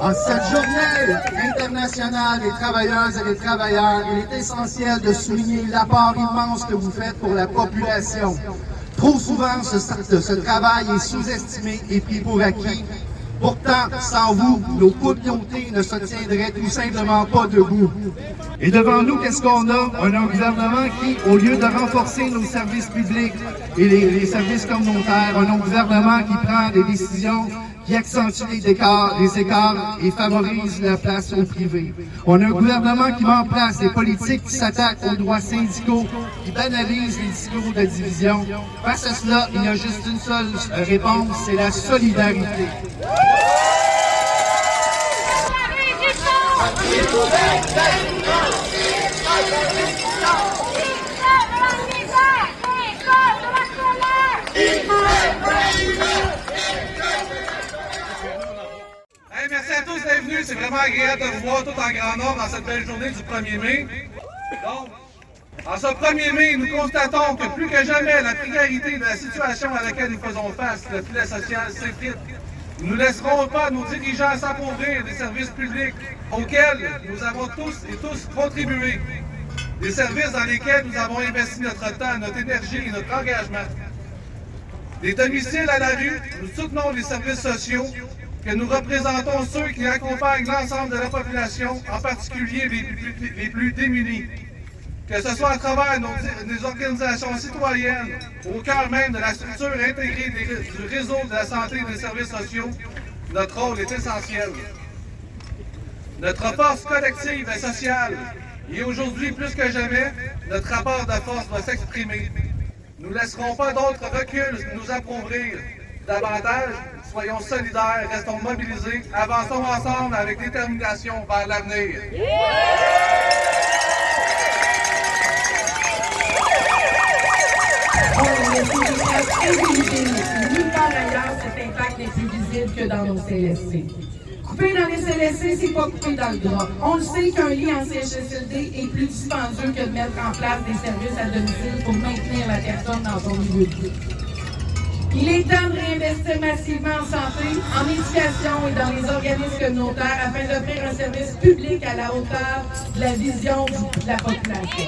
En cette journée internationale des travailleuses et des travailleurs, il est essentiel de souligner l'apport immense que vous faites pour la population. Trop souvent, ce travail est sous-estimé et pris pour acquis. Pourtant, sans vous, nos communautés ne se tiendraient tout simplement pas debout. Et devant nous, qu'est-ce qu'on a? On a un gouvernement qui, au lieu de renforcer nos services publics et les services communautaires, on a un gouvernement qui prend des décisions qui accentue les écarts et favorise la place au privé. On a un gouvernement qui met en place des politiques qui s'attaquent aux droits syndicaux, qui banalisent les discours de division. Face à cela, il y a juste une seule réponse, c'est la solidarité. Merci à tous d'être venus. C'est vraiment agréable de vous voir tout en grand nombre dans cette belle journée du 1er mai. Donc, en ce 1er mai, nous constatons que plus que jamais, la précarité de la situation à laquelle nous faisons face, le filet social s'effrite. Nous ne laisserons pas nos dirigeants s'appauvrir des services publics auxquels nous avons tous et tous contribué. Des services dans lesquels nous avons investi notre temps, notre énergie et notre engagement. Des domiciles à la rue, nous soutenons les services sociaux, que nous représentons ceux qui accompagnent l'ensemble de la population, en particulier les plus démunis. Que ce soit à travers nos organisations citoyennes, au cœur même de la structure intégrée du réseau de la santé et des services sociaux, notre rôle est essentiel. Notre force collective et sociale, et aujourd'hui plus que jamais, notre rapport de force va s'exprimer. Nous ne laisserons pas d'autres reculs nous appauvrir davantage. Soyons solidaires, restons mobilisés, avançons ensemble avec détermination vers l'avenir. Nulle part ailleurs, cet impact n'est plus visible que dans nos CLSC. Couper dans les CLSC, c'est pas couper dans le drap. On le sait qu'un lit en CHSLD est plus dispendieux que de mettre en place des services à domicile pour maintenir la personne dans son milieu de vie. Il est temps de réinvestir massivement en santé, en éducation et dans les organismes communautaires afin d'offrir un service public à la hauteur de la vision de la population.